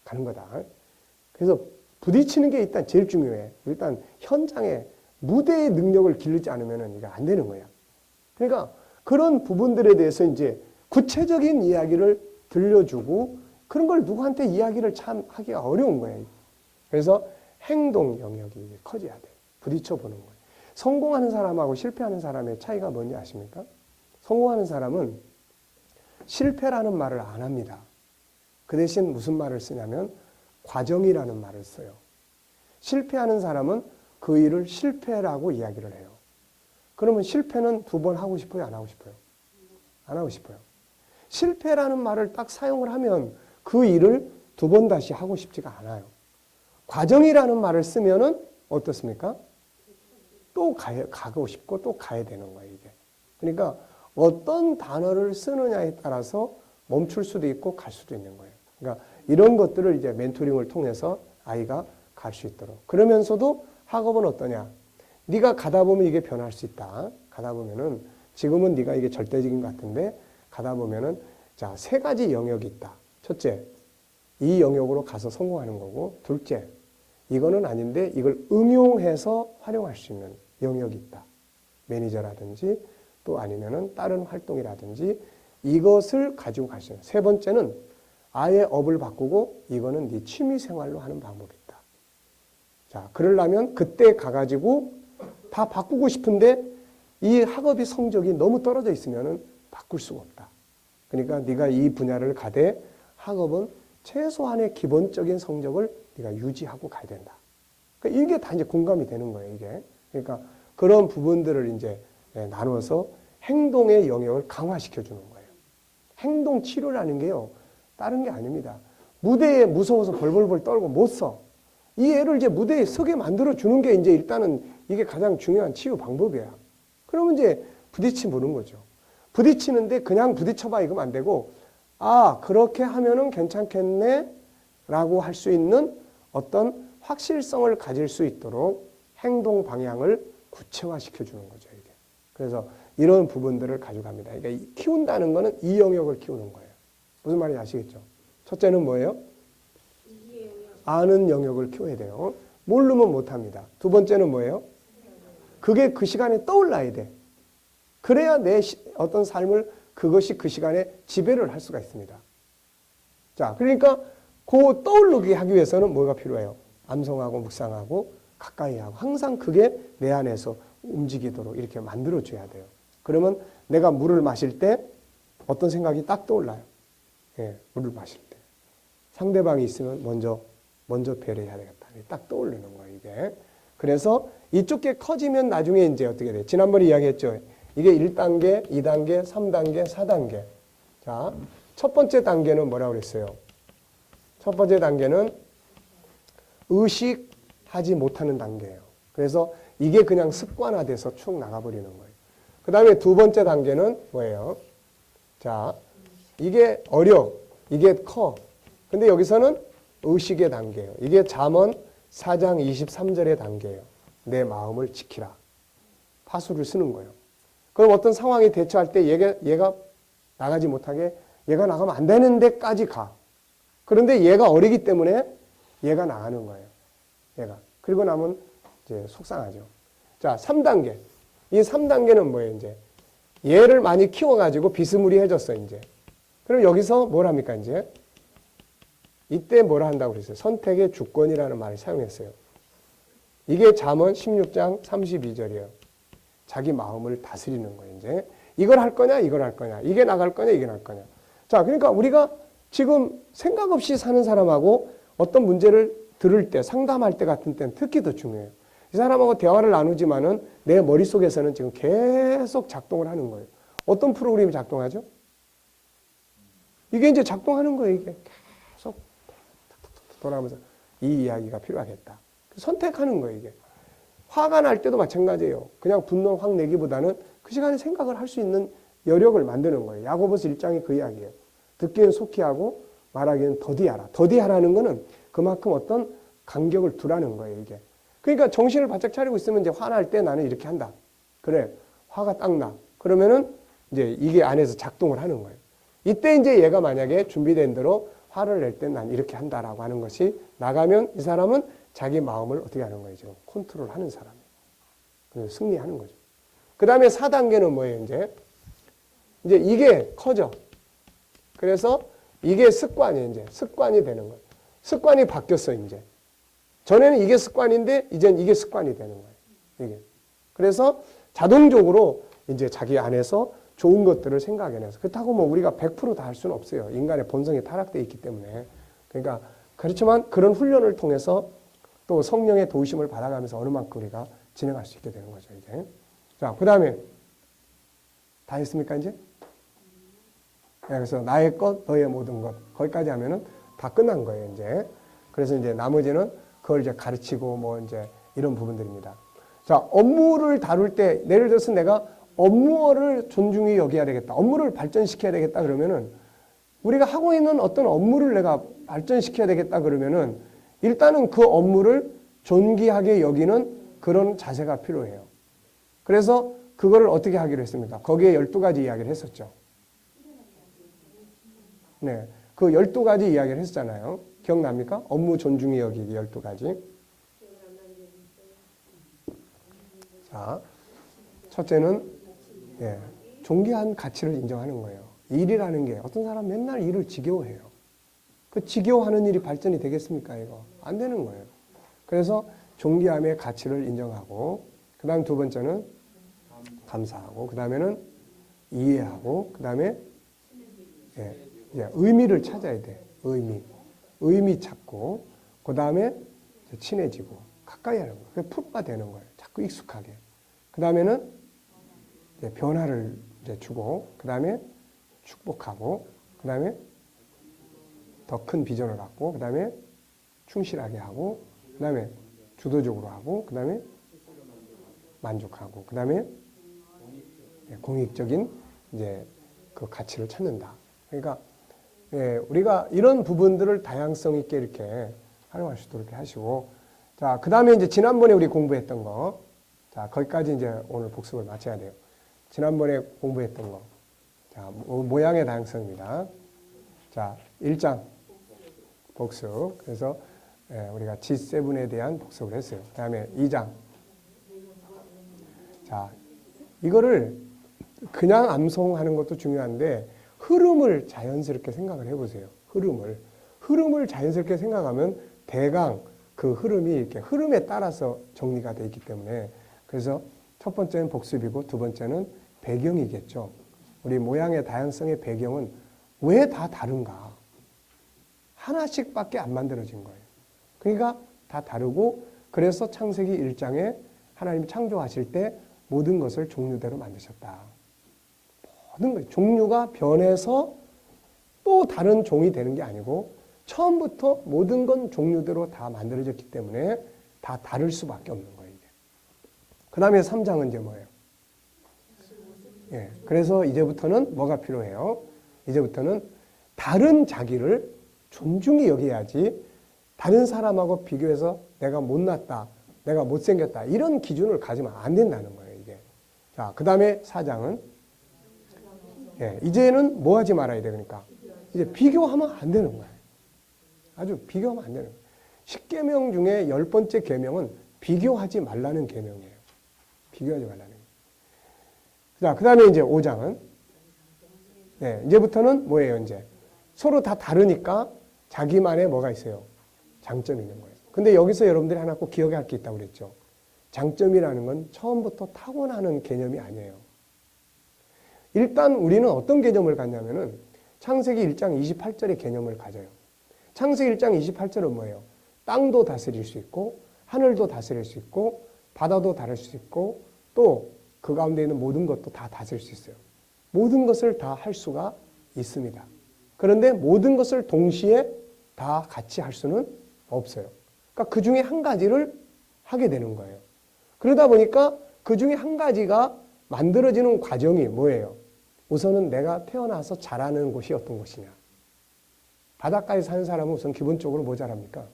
가는 거다. 그래서 부딪히는 게 일단 제일 중요해. 일단 현장에 무대의 능력을 기르지 않으면 이게 안 되는 거야. 그러니까 그런 부분들에 대해서 이제 구체적인 이야기를 들려주고 그런 걸 누구한테 이야기를 참 하기가 어려운 거예요. 그래서 행동 영역이 커져야 돼. 부딪혀 보는 거예요. 성공하는 사람하고 실패하는 사람의 차이가 뭔지 아십니까? 성공하는 사람은 실패라는 말을 안 합니다. 그 대신 무슨 말을 쓰냐면 과정이라는 말을 써요. 실패하는 사람은 그 일을 실패라고 이야기를 해요. 그러면 실패는 2번 하고 싶어요? 안 하고 싶어요? 안 하고 싶어요. 실패라는 말을 딱 사용을 하면 그 일을 2번 다시 하고 싶지가 않아요. 과정이라는 말을 쓰면은 어떻습니까? 또 가고 싶고 또 가야 되는 거예요, 이게. 그러니까 어떤 단어를 쓰느냐에 따라서 멈출 수도 있고 갈 수도 있는 거예요. 그러니까 이런 것들을 이제 멘토링을 통해서 아이가 갈 수 있도록. 그러면서도 학업은 어떠냐? 네가 가다 보면 이게 변할 수 있다. 가다 보면은 지금은 네가 이게 절대적인 것 같은데 가다 보면은 자, 3가지 영역이 있다. 첫째, 이 영역으로 가서 성공하는 거고, 둘째, 이거는 아닌데 이걸 응용해서 활용할 수 있는 영역이 있다. 매니저라든지 또 아니면은 다른 활동이라든지 이것을 가지고 갈 수 있는. 세 번째는 아예 업을 바꾸고 이거는 네 취미 생활로 하는 방법이 있다. 자, 그러려면 그때 가가지고 다 바꾸고 싶은데 이 학업이 성적이 너무 떨어져 있으면은 바꿀 수가 없다. 그러니까 네가 이 분야를 가되 학업은 최소한의 기본적인 성적을 네가 유지하고 가야 된다. 그러니까 이게 다 이제 공감이 되는 거예요, 이게. 그러니까 그런 부분들을 이제 나눠서 행동의 영역을 강화시켜 주는 거예요. 행동 치료라는 게요, 다른 게 아닙니다. 무대에 무서워서 벌벌벌 떨고 못 서. 이 애를 이제 무대에 서게 만들어 주는 게 이제 일단은 이게 가장 중요한 치유 방법이야. 그러면 이제 부딪히 보는 거죠. 부딪히는데 그냥 부딪혀봐 이거면 안 되고, 아, 그렇게 하면은 괜찮겠네. 라고 할 수 있는 어떤 확실성을 가질 수 있도록 행동 방향을 구체화시켜 주는 거죠, 이게. 그래서 이런 부분들을 가져갑니다. 그러니까 키운다는 거는 이 영역을 키우는 거예요. 무슨 말인지 아시겠죠? 첫째는 뭐예요? 아는 영역을 키워야 돼요. 모르면 못합니다. 두 번째는 뭐예요? 그게 그 시간에 떠올라야 돼. 그래야 내 어떤 삶을 그것이 그 시간에 지배를 할 수가 있습니다. 자, 그러니까 그 떠오르게 하기 위해서는 뭐가 필요해요? 암송하고 묵상하고 가까이 하고 항상 그게 내 안에서 움직이도록 이렇게 만들어줘야 돼요. 그러면 내가 물을 마실 때 어떤 생각이 딱 떠올라요. 예, 물을 마실 때. 상대방이 있으면 먼저 배려해야 되겠다. 딱 떠오르는 거예요, 이게. 그래서 이쪽 게 커지면 나중에 이제 어떻게 돼요? 지난번에 이야기했죠. 이게 1단계, 2단계, 3단계, 4단계. 자, 첫 번째 단계는 뭐라고 그랬어요? 첫 번째 단계는 의식하지 못하는 단계예요. 그래서 이게 그냥 습관화돼서 쭉 나가버리는 거예요. 그 다음에 두 번째 단계는 뭐예요? 자, 이게 어려, 이게 커. 근데 여기서는 의식의 단계예요. 이게 잠언 4장 23절의 단계예요. 내 마음을 지키라. 파수를 쓰는 거예요. 그럼 어떤 상황에 대처할 때 얘가 나가지 못하게 얘가 나가면 안 되는 데까지 가. 그런데 얘가 어리기 때문에 얘가 나가는 거예요. 얘가. 그리고 나면 이제 속상하죠. 자, 3단계. 이 3단계는 뭐예요, 이제? 얘를 많이 키워가지고 비스무리해졌어, 이제. 그럼 여기서 뭘 합니까, 이제? 이때 뭐라 한다고 그랬어요? 선택의 주권이라는 말을 사용했어요. 이게 잠언 16장 32절이에요. 자기 마음을 다스리는 거예요, 이제. 이걸 할 거냐, 이걸 할 거냐. 이게 나갈 거냐, 이게 나갈 거냐. 자, 그러니까 우리가 지금 생각 없이 사는 사람하고 어떤 문제를 들을 때, 상담할 때 같은 때는 특히 더 중요해요. 이 사람하고 대화를 나누지만은 내 머릿속에서는 지금 계속 작동을 하는 거예요. 어떤 프로그램이 작동하죠? 이게 이제 작동하는 거예요, 이게. 계속 돌아가면서 이 이야기가 필요하겠다. 선택하는 거예요, 이게. 화가 날 때도 마찬가지예요. 그냥 분노 확 내기보다는 그 시간에 생각을 할 수 있는 여력을 만드는 거예요. 야고보서 1장이 그 이야기예요. 듣기는 속히 하고 말하기는 더디하라. 더디하라는 거는 그만큼 어떤 간격을 두라는 거예요, 이게. 그러니까 정신을 바짝 차리고 있으면 이제 화날 때 나는 이렇게 한다. 그래. 화가 딱 나. 그러면은 이제 이게 안에서 작동을 하는 거예요. 이때 이제 얘가 만약에 준비된 대로 화를 낼 때 난 이렇게 한다라고 하는 것이 나가면 이 사람은 자기 마음을 어떻게 하는 거예요, 지금? 컨트롤 하는 사람이에요. 그래서 승리하는 거죠. 그 다음에 4단계는 뭐예요, 이제? 이제 이게 커져. 그래서 이게 습관이에요, 이제. 습관이 되는 거예요. 습관이 바뀌었어, 이제. 전에는 이게 습관인데, 이젠 이게 습관이 되는 거예요. 이게. 그래서 자동적으로 이제 자기 안에서 좋은 것들을 생각해내서. 그렇다고 뭐 우리가 100% 다 할 수는 없어요. 인간의 본성이 타락되어 있기 때문에. 그러니까, 그렇지만 그런 훈련을 통해서 또 성령의 도우심을 받아가면서 어느 만큼 우리가 진행할 수 있게 되는 거죠, 이제. 자, 그 다음에, 다 했습니까, 이제? 그래서 나의 것, 너의 모든 것. 거기까지 하면은 다 끝난 거예요, 이제. 그래서 이제 나머지는 그걸 이제 가르치고 뭐 이제 이런 부분들입니다. 자, 업무를 다룰 때, 예를 들어서 내가 업무를 존중히 여겨야 되겠다. 업무를 발전시켜야 되겠다 그러면은 우리가 하고 있는 어떤 업무를 내가 발전시켜야 되겠다 그러면은 일단은 그 업무를 존귀하게 여기는 그런 자세가 필요해요. 그래서 그거를 어떻게 하기로 했습니까? 거기에 12가지 이야기를 했었죠. 네. 그 12가지 이야기를 했었잖아요. 기억납니까? 업무 존중히 여기기 12가지. 자, 첫째는 존귀한 가치를 인정하는 거예요. 일이라는 게 어떤 사람 맨날 일을 지겨워해요. 그 지겨워하는 일이 발전이 되겠습니까, 이거? 안 되는 거예요. 그래서 존귀함의 가치를 인정하고, 그 다음 두 번째는 감사하고, 그 다음에는 이해하고, 그 다음에 의미를 찾아야 돼. 의미 찾고, 그 다음에 친해지고, 가까이 하는 거예요. 그게 프로가 되는 거예요. 자꾸 익숙하게. 그 다음에는 변화를 주고, 그 다음에 축복하고, 그 다음에 더 큰 비전을 갖고, 그 다음에 충실하게 하고, 그 다음에 주도적으로 하고, 그 다음에 만족하고, 그 다음에 공익적인 이제 그 가치를 찾는다. 그러니까 예, 우리가 이런 부분들을 다양성 있게 이렇게 활용할 수 있도록 이렇게 하시고, 자, 그 다음에 이제 지난번에 우리 공부했던 거, 자, 거기까지 이제 오늘 복습을 마쳐야 돼요. 지난번에 공부했던 거, 자, 모양의 다양성입니다. 자, 1장 복습. 그래서 예, 우리가 G7에 대한 복습을 했어요. 그 다음에 2장. 자, 이거를 그냥 암송하는 것도 중요한데 흐름을 자연스럽게 생각을 해보세요. 흐름을 자연스럽게 생각하면 대강 그 흐름이 이렇게 흐름에 따라서 정리가 되어 있기 때문에, 그래서 첫 번째는 복습이고 두 번째는 배경이겠죠. 우리 모양의 다양성의 배경은 왜 다 다른가? 하나씩밖에 안 만들어진 거예요. 그러니까 다 다르고, 그래서 창세기 1장에 하나님이 창조하실 때 모든 것을 종류대로 만드셨다. 모든 것, 종류가 변해서 또 다른 종이 되는 게 아니고 처음부터 모든 건 종류대로 다 만들어졌기 때문에 다 다를 수밖에 없는 거예요. 그 다음에 3장은 이제 뭐예요? 예, 그래서 이제부터는 뭐가 필요해요? 이제부터는 다른 자기를 존중히 여겨야지 다른 사람하고 비교해서 내가 못났다, 내가 못생겼다 이런 기준을 가지면 안 된다는 거예요. 이게. 자, 그 다음에 4장은 예, 이제는 뭐 하지 말아야 돼? 그러니까 이제 비교하면 안 되는 거예요. 아주 비교하면 안 되는 거예요. 10계명 중에 10번째 계명은 비교하지 말라는 계명이에요. 비교하지 말라는 거예요. 자, 그 다음에 이제 5장은 네, 이제부터는 뭐예요? 이제 서로 다 다르니까 자기만의 뭐가 있어요? 장점이 있는 거예요. 근데 여기서 여러분들이 하나 꼭 기억해야 할 게 있다고 그랬죠. 장점이라는 건 처음부터 타고나는 개념이 아니에요. 일단 우리는 어떤 개념을 갖냐면은 창세기 1장 28절의 개념을 가져요. 창세기 1장 28절은 뭐예요? 땅도 다스릴 수 있고 하늘도 다스릴 수 있고 바다도 다룰 수 있고 또 그 가운데 있는 모든 것도 다 다스릴 수 있어요. 모든 것을 다 할 수가 있습니다. 그런데 모든 것을 동시에 다 같이 할 수는 없어요. 그러니까 그 중에 한 가지를 하게 되는 거예요. 그러다 보니까 그 중에 한 가지가 만들어지는 과정이 뭐예요? 우선은 내가 태어나서 자라는 곳이 어떤 곳이냐. 바닷가에 사는 사람은 우선 기본적으로 뭐 잘합니까?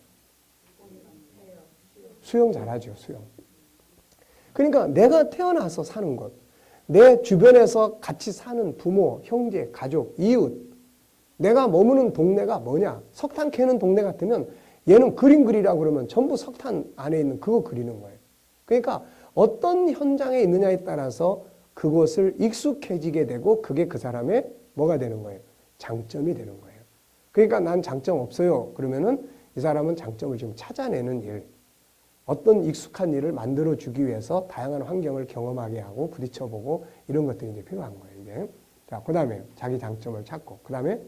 수영 잘하죠, 수영. 그러니까 내가 태어나서 사는 것, 내 주변에서 같이 사는 부모, 형제, 가족, 이웃, 내가 머무는 동네가 뭐냐. 석탄 캐는 동네 같으면 얘는 그림 그리라고 그러면 전부 석탄 안에 있는 그거 그리는 거예요. 그러니까 어떤 현장에 있느냐에 따라서 그것을 익숙해지게 되고 그게 그 사람의 뭐가 되는 거예요? 장점이 되는 거예요. 그러니까 난 장점 없어요. 그러면은 이 사람은 장점을 지금 찾아내는 일, 어떤 익숙한 일을 만들어주기 위해서 다양한 환경을 경험하게 하고 부딪혀보고 이런 것들이 이제 필요한 거예요. 이제. 자, 그 다음에 자기 장점을 찾고, 그 다음에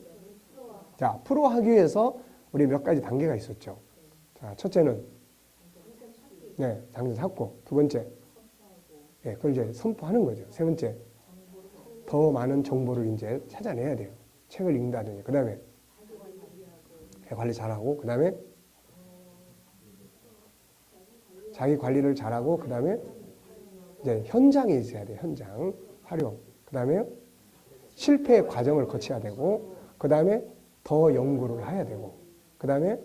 자, 프로하기 위해서 우리 몇 가지 단계가 있었죠. 자, 첫째는 네, 장점 찾고, 두 번째 네, 그걸 이제 선포하는 거죠. 세 번째 더 많은 정보를 이제 찾아내야 돼요. 책을 읽는다든지. 그 다음에 관리 잘하고, 그 다음에 자기 관리를 잘하고, 그 다음에 이제 현장에 있어야 돼요. 현장 활용. 그 다음에 실패의 과정을 거쳐야 되고, 그 다음에 더 연구를 해야 되고, 그 다음에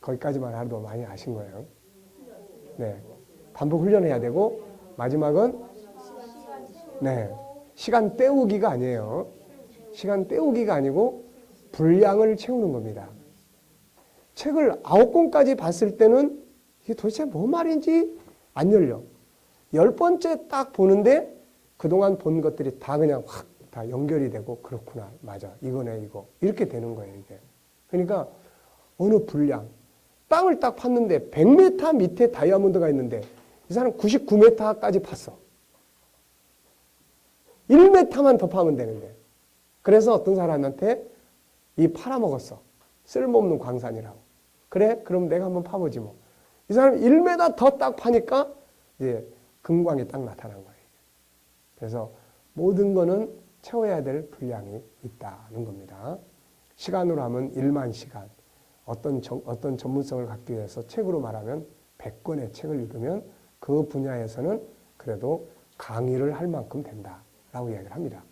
거기까지만 하도 많이 아신 거예요. 네, 반복 훈련해야 되고, 마지막은 네, 시간 때우기가 아니에요. 시간 때우기가 아니고 분량을 채우는 겁니다. 책을 9권까지 봤을 때는 이게 도대체 뭐 말인지 안 열려. 10번째 딱 보는데 그동안 본 것들이 다 그냥 확 다 연결이 되고, 그렇구나, 맞아, 이거네, 이거. 이렇게 되는 거예요, 이게. 그러니까 어느 분량. 땅을 딱 팠는데 100m 밑에 다이아몬드가 있는데 이 사람 99m까지 팠어. 1m만 더 파면 되는데. 그래서 어떤 사람한테 이 팔아먹었어. 쓸모없는 광산이라고. 그래? 그럼 내가 한번 파보지 뭐. 이 사람이 1m 더 딱 파니까 이제 금광이 딱 나타난 거예요. 그래서 모든 거는 채워야 될 분량이 있다는 겁니다. 시간으로 하면 1만 시간. 어떤 전문성을 갖기 위해서 책으로 말하면 100권의 책을 읽으면 그 분야에서는 그래도 강의를 할 만큼 된다라고 이야기를 합니다.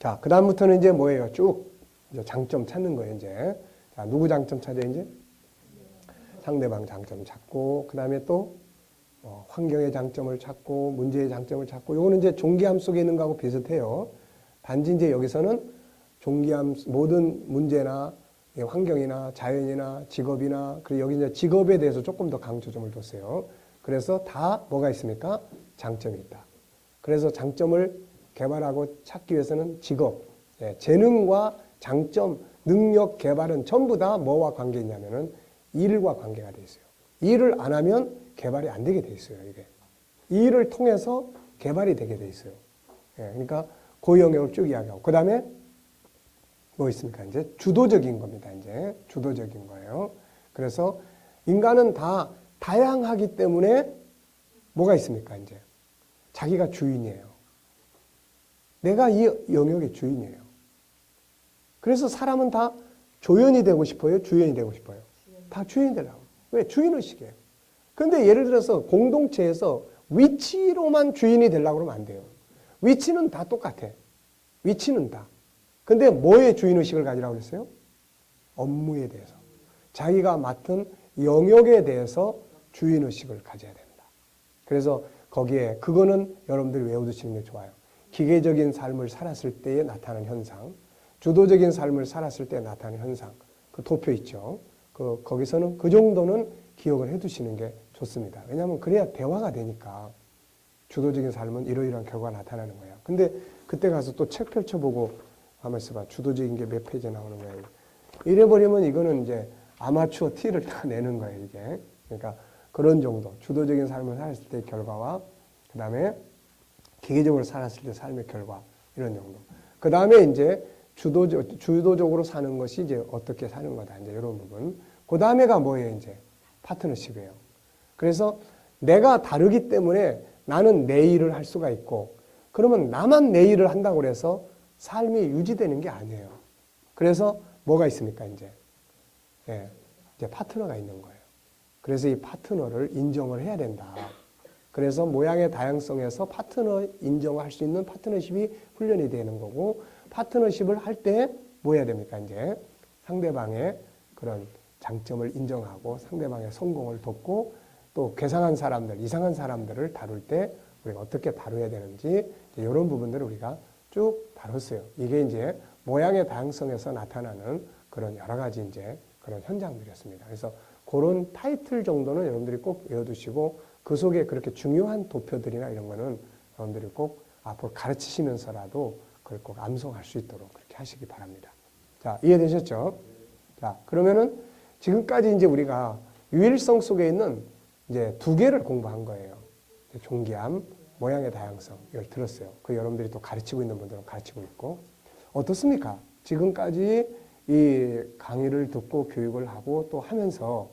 자, 그 다음부터는 이제 뭐예요? 쭉 이제 장점 찾는 거예요, 이제. 자, 누구 장점 찾아요, 이제? 상대방 장점 찾고, 그 다음에 또 환경의 장점을 찾고, 문제의 장점을 찾고, 요거는 이제 종기함 속에 있는 거하고 비슷해요. 단지 이제 여기서는 종기함, 모든 문제나 환경이나 자연이나 직업이나, 그리고 여기 이제 직업에 대해서 조금 더 강조점을 뒀어요. 그래서 다 뭐가 있습니까? 장점이 있다. 그래서 장점을 개발하고 찾기 위해서는 직업, 재능과 장점, 능력 개발은 전부 다 뭐와 관계 있냐면은 일과 관계가 돼 있어요. 일을 안 하면 개발이 안 되게 돼 있어요, 이게. 이 일을 통해서 개발이 되게 돼 있어요. 그러니까 그 영역을 쭉 이야기하고. 그 다음에 뭐 있습니까? 이제 주도적인 겁니다. 이제 주도적인 거예요. 그래서 인간은 다 다양하기 때문에 뭐가 있습니까? 이제 자기가 주인이에요. 내가 이 영역의 주인이에요. 그래서 사람은 다 조연이 되고 싶어요? 주연이 되고 싶어요? 다 주인이 되려고. 왜? 주인의식이에요. 그런데 예를 들어서 공동체에서 위치로만 주인이 되려고 그러면 안 돼요. 위치는 다 똑같아. 위치는 다. 근데 뭐의 주인의식을 가지라고 그랬어요? 업무에 대해서. 자기가 맡은 영역에 대해서 주인의식을 가져야 된다. 그래서 거기에 그거는 여러분들이 외워두시는 게 좋아요. 기계적인 삶을 살았을 때에 나타나는 현상, 주도적인 삶을 살았을 때 나타나는 현상, 그 도표 있죠. 거기서는 그 정도는 기억을 해두시는 게 좋습니다. 왜냐하면 그래야 대화가 되니까 주도적인 삶은 이러이러한 결과가 나타나는 거예요. 근데 그때 가서 또 책 펼쳐보고 하면서 봐. 주도적인 게 몇 페이지에 나오는 거예요. 이래버리면 이거는 이제 아마추어 티를 다 내는 거예요, 이게. 그러니까 그런 정도. 주도적인 삶을 살았을 때의 결과와 그 다음에 기계적으로 살았을 때 삶의 결과. 이런 정도. 그 다음에 이제 주도적으로 사는 것이 이제 어떻게 사는 거다. 이제 이런 부분. 그 다음에가 뭐예요, 이제? 파트너십이에요. 그래서 내가 다르기 때문에 나는 내 일을 할 수가 있고, 그러면 나만 내 일을 한다고 그래서 삶이 유지되는 게 아니에요. 그래서 뭐가 있습니까, 이제? 이제 파트너가 있는 거예요. 그래서 이 파트너를 인정을 해야 된다. 그래서 모양의 다양성에서 파트너 인정을 할 수 있는 파트너십이 훈련이 되는 거고, 파트너십을 할 때 뭐 해야 됩니까, 이제? 상대방의 그런 장점을 인정하고 상대방의 성공을 돕고 또 괴상한 사람들, 이상한 사람들을 다룰 때 우리가 어떻게 다뤄야 되는지 이런 부분들을 우리가 쭉 다뤘어요. 이게 이제 모양의 다양성에서 나타나는 그런 여러 가지 이제 그런 현장들이었습니다. 그래서 그런 타이틀 정도는 여러분들이 꼭 외워두시고 그 속에 그렇게 중요한 도표들이나 이런 거는 여러분들이 꼭 앞으로 가르치시면서라도 그걸 꼭 암송할 수 있도록 그렇게 하시기 바랍니다. 자, 이해되셨죠? 자, 그러면은 지금까지 이제 우리가 유일성 속에 있는 이제 두 개를 공부한 거예요. 종기함, 모양의 다양성, 이걸 들었어요. 그 여러분들이 또 가르치고 있는 분들은 가르치고 있고. 어떻습니까? 지금까지 이 강의를 듣고 교육을 하고 또 하면서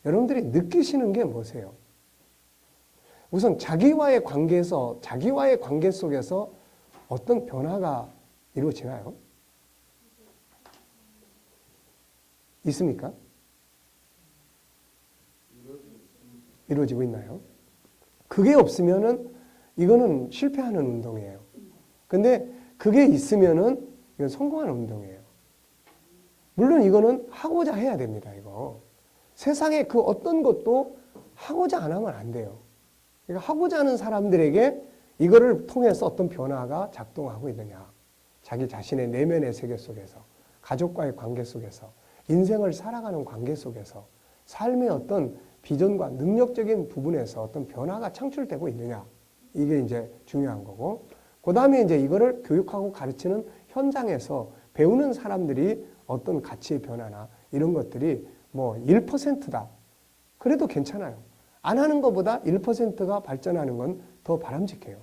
여러분들이 느끼시는 게 뭐세요? 우선 자기와의 관계에서, 자기와의 관계 속에서 어떤 변화가 이루어지나요? 있습니까? 이루어지고 있나요? 그게 없으면은 이거는 실패하는 운동이에요. 근데 그게 있으면은 이건 성공하는 운동이에요. 물론 이거는 하고자 해야 됩니다, 이거. 세상에 그 어떤 것도 하고자 안 하면 안 돼요. 그러니까 하고자 하는 사람들에게 이거를 통해서 어떤 변화가 작동하고 있느냐. 자기 자신의 내면의 세계 속에서, 가족과의 관계 속에서, 인생을 살아가는 관계 속에서, 삶의 어떤 비전과 능력적인 부분에서 어떤 변화가 창출되고 있느냐. 이게 이제 중요한 거고. 그 다음에 이제 이거를 교육하고 가르치는 현장에서 배우는 사람들이 어떤 가치의 변화나 이런 것들이 뭐 1%다. 그래도 괜찮아요. 안 하는 것보다 1%가 발전하는 건 더 바람직해요.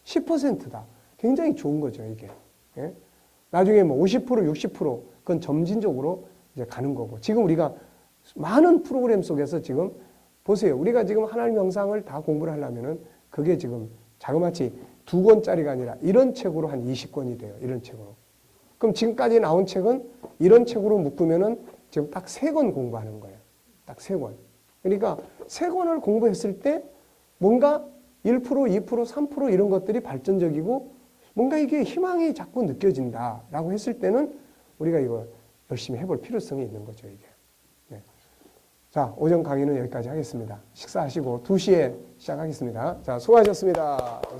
10%다. 굉장히 좋은 거죠, 이게. 예? 나중에 뭐 50%, 60% 그건 점진적으로 이제 가는 거고. 지금 우리가 많은 프로그램 속에서 지금 보세요. 우리가 지금 하나님 명상을 다 공부를 하려면은 그게 지금 자그마치 2권짜리가 아니라 이런 책으로 한 20권이 돼요. 이런 책으로. 그럼 지금까지 나온 책은 이런 책으로 묶으면은 지금 딱 3권 공부하는 거예요. 딱 3권. 그러니까 3권을 공부했을 때 뭔가 1%, 2%, 3% 이런 것들이 발전적이고 뭔가 이게 희망이 자꾸 느껴진다라고 했을 때는 우리가 이거 열심히 해볼 필요성이 있는 거죠, 이게. 네. 자, 오전 강의는 여기까지 하겠습니다. 식사하시고 2시에 시작하겠습니다. 자, 수고하셨습니다. 감사합니다.